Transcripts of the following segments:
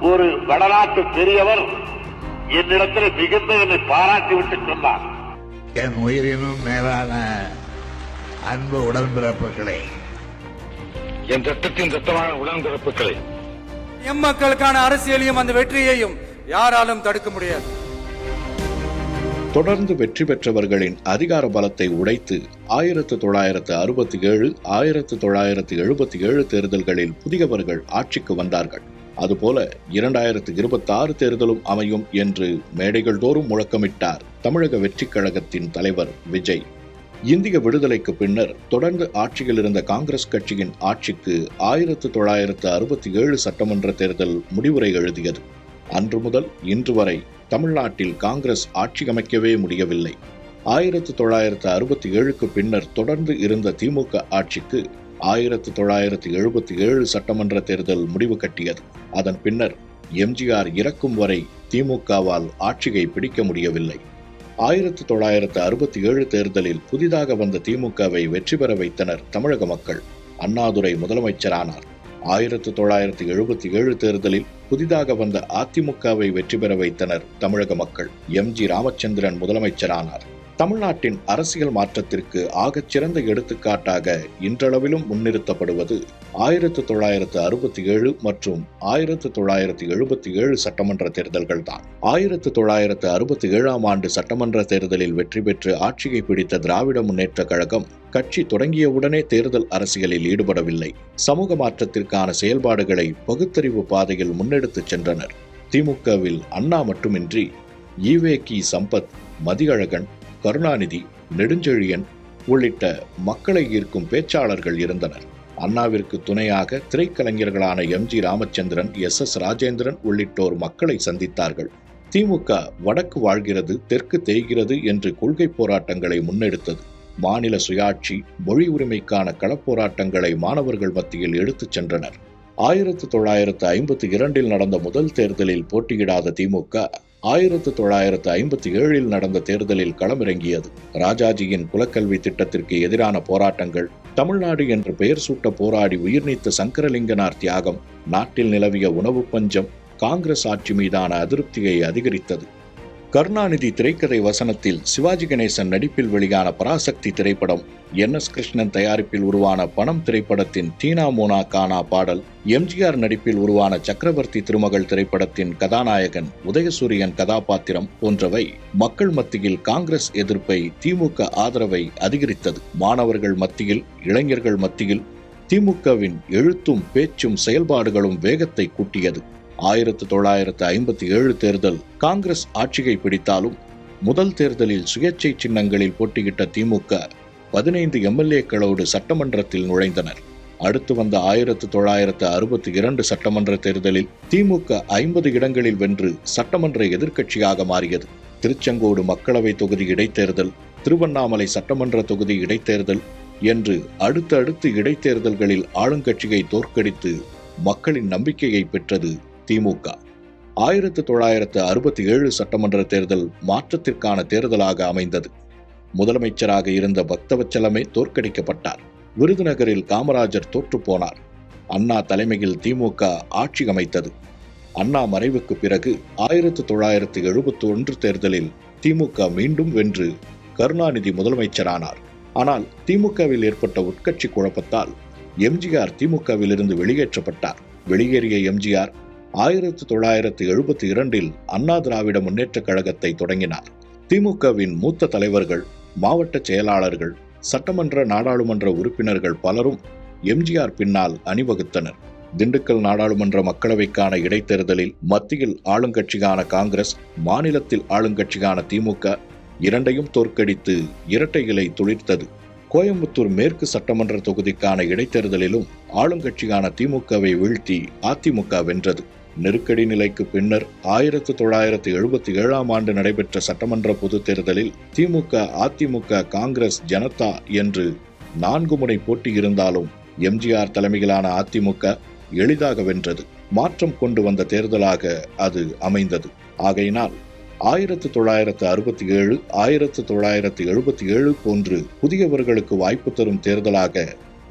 ஒரு வடநாட்டு பெரியவர் என்னிடத்தில் மிகுந்த என்னை பாராட்டிவிட்டு சொன்னார். என் உயிரினும் மேலான அன்பு உடன்பிறப்புகளே, என் ரத்தத்தின் ரத்தமான உடன்பிறப்புகளே, எம் மக்களுக்கான அரசியலையும் அந்த வெற்றியையும் யாராலும் தடுக்க முடியாது. தொடர்ந்து வெற்றி பெற்றவர்களின் அதிகார பலத்தை உடைத்து 1967, 1977 தேர்தல்களில் புதியவர்கள் ஆட்சிக்கு வந்தார்கள். அதுபோல 2026 தேர்தலும் அமையும் என்று மேடைகள் தோறும் முழக்கமிட்டார் தமிழக வெற்றிக் கழகத்தின் தலைவர் விஜய். இந்திய விடுதலைக்கு பின்னர் தொடர்ந்து ஆட்சியில் இருந்த காங்கிரஸ் கட்சியின் ஆட்சிக்கு 1967 சட்டமன்ற தேர்தல் முடிவுரை எழுதியது. அன்று முதல் இன்று வரை தமிழ்நாட்டில் காங்கிரஸ் ஆட்சி அமைக்கவே முடியவில்லை. 1967க்கு பின்னர் தொடர்ந்து இருந்த திமுக ஆட்சிக்கு 1977 சட்டமன்ற தேர்தல் முடிவு கட்டியது. அதன் பின்னர் எம்ஜிஆர் இறக்கும் வரை திமுகவால் ஆட்சியை பிடிக்க முடியவில்லை. 1967 தேர்தலில் புதிதாக வந்த திமுகவை வெற்றி பெற வைத்தனர் தமிழக மக்கள். அண்ணாதுரை முதலமைச்சரானார். 1977 தேர்தலில் புதிதாக வந்த அதிமுகவை வெற்றி பெற வைத்தனர் தமிழக மக்கள். எம்.ஜி. ராமச்சந்திரன் முதலமைச்சரானார். தமிழ்நாட்டின் அரசியல் மாற்றத்திற்கு ஆகச்சிறந்த எடுத்துக்காட்டாக இன்றளவிலும் முன்னிறுத்தப்படுவது 1967 மற்றும் 1977 சட்டமன்ற தேர்தல்கள்தான். 1967ஆம் ஆண்டு சட்டமன்ற தேர்தலில் வெற்றி பெற்று ஆட்சியை பிடித்த திராவிட முன்னேற்ற கழகம் கட்சி தொடங்கியவுடனே தேர்தல் அரசியலில் ஈடுபடவில்லை. சமூக மாற்றத்திற்கான செயல்பாடுகளை பகுத்தறிவு பாதையில் முன்னெடுத்துச் சென்றனர். திமுகவில் அண்ணா மட்டுமின்றி ஈவே.கி. சம்பத், மதியழகன், கருணாநிதி, நெடுஞ்செழியன் உள்ளிட்ட மக்களை ஈர்க்கும் பேச்சாளர்கள் இருந்தனர். அண்ணாவிற்கு துணையாக திரைக்கலைஞர்களான எம்.ஜி. ராமச்சந்திரன், எஸ்.எஸ். ராஜேந்திரன் உள்ளிட்டோர் மக்களை சந்தித்தார்கள். திமுக வடக்கு வாழ்கிறது, தெற்கு தேய்கிறது என்று கொள்கை போராட்டங்களை முன்னெடுத்தது. மாநில சுயாட்சி, மொழி உரிமைக்கான களப்போராட்டங்களை மாணவர்கள் மத்தியில் எடுத்துச் சென்றனர். 1952 நடந்த முதல் தேர்தலில் போட்டியிடாத திமுக 1957 நடந்த தேர்தலில் களமிறங்கியது. ராஜாஜியின் குலக்கல்வி திட்டத்திற்கு எதிரான போராட்டங்கள், தமிழ்நாடு என்று பெயர் சூட்ட போராடி உயிர் நீத்த சங்கரலிங்கனார் தியாகம், நாட்டில் நிலவிய உணவு பஞ்சம் காங்கிரஸ் ஆட்சி மீதான அதிருப்தியை அதிகரித்தது. கருணாநிதி திரைக்கதை வசனத்தில் சிவாஜி கணேசன் நடிப்பில் வெளியான பராசக்தி திரைப்படம், என்.எஸ். கிருஷ்ணன் தயாரிப்பில் உருவான பணம் திரைப்படத்தின் டீனா மோனா கானா பாடல், எம்ஜிஆர் நடிப்பில் உருவான சக்கரவர்த்தி திருமகள் திரைப்படத்தின் கதாநாயகன் உதயசூரியன் கதாபாத்திரம் போன்றவை மக்கள் மத்தியில் காங்கிரஸ் எதிர்ப்பை, திமுக ஆதரவை அதிகரித்தது. மாணவர்கள் மத்தியில், இளைஞர்கள் மத்தியில் திமுகவின் எழுத்தும் பேச்சும் செயல்பாடுகளும் வேகத்தை கூட்டியது. 1957 தேர்தல் காங்கிரஸ் ஆட்சியை பிடித்தாலும் முதல் தேர்தலில் சுயேட்சை சின்னங்களில் போட்டியிட்ட திமுக 15 எம்எல்ஏக்களோடு சட்டமன்றத்தில் நுழைந்தனர். அடுத்து வந்த 1962 சட்டமன்ற தேர்தலில் திமுக 50 இடங்களில் வென்று சட்டமன்ற எதிர்க்கட்சியாக மாறியது. திருச்செங்கோடு மக்களவை தொகுதி இடைத்தேர்தல், திருவண்ணாமலை சட்டமன்ற தொகுதி இடைத்தேர்தல் என்று அடுத்தடுத்து இடைத்தேர்தல்களில் ஆளுங்கட்சியை தோற்கடித்து மக்களின் நம்பிக்கையை பெற்றது திமுக. 1967 சட்டமன்ற தேர்தல் மாற்றத்திற்கான தேர்தலாக அமைந்தது. முதலமைச்சராக இருந்த பக்தவச்சலமே தோற்கடிக்கப்பட்டார். விருதுநகரில் காமராஜர் தோற்றுப்போனார். அண்ணா தலைமையில் திமுக ஆட்சி அமைத்தது. அண்ணா மறைவுக்கு பிறகு 1971 தேர்தலில் திமுக மீண்டும் வென்று கருணாநிதி முதலமைச்சரானார். ஆனால் திமுகவில் ஏற்பட்ட உட்கட்சி குழப்பத்தால் எம்ஜிஆர் திமுகவிலிருந்து வெளியேற்றப்பட்டார். வெளியேறிய எம்ஜிஆர் 1972 அண்ணா திராவிட முன்னேற்ற கழகத்தை தொடங்கினார். திமுகவின் மூத்த தலைவர்கள், மாவட்ட செயலாளர்கள், சட்டமன்ற நாடாளுமன்ற உறுப்பினர்கள் பலரும் எம்ஜிஆர் பின்னால் அணிவகுத்தனர். திண்டுக்கல் நாடாளுமன்ற மக்களவைக்கான இடைத்தேர்தலில் மத்தியில் ஆளுங்கட்சியான காங்கிரஸ், மாநிலத்தில் ஆளுங்கட்சியான திமுக இரண்டையும் தோற்கடித்து இரட்டை இலை துளிர்த்தது. கோயம்புத்தூர் மேற்கு சட்டமன்ற தொகுதிக்கான இடைத்தேர்தலிலும் ஆளுங்கட்சியான திமுகவை வீழ்த்தி அதிமுக வென்றது. நெருக்கடி நிலைக்கு பின்னர் 1977ஆம் ஆண்டு நடைபெற்ற சட்டமன்ற பொதுத் தேர்தலில் திமுக, அதிமுக, காங்கிரஸ், ஜனதா என்று 4 முனை போட்டி இருந்தாலும் எம்ஜிஆர் தலைமையிலான அதிமுக எளிதாக வென்றது. மாற்றம் கொண்டு வந்த தேர்தலாக அது அமைந்தது. ஆகையினால் 1967, 1977 போன்று புதியவர்களுக்கு வாய்ப்பு தரும் தேர்தலாக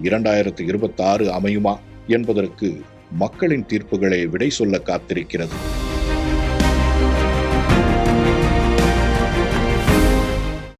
2026 அமையுமா என்பதற்கு மக்களின் தீர்ப்புகளை விடை சொல்ல காத்திருக்கிறது.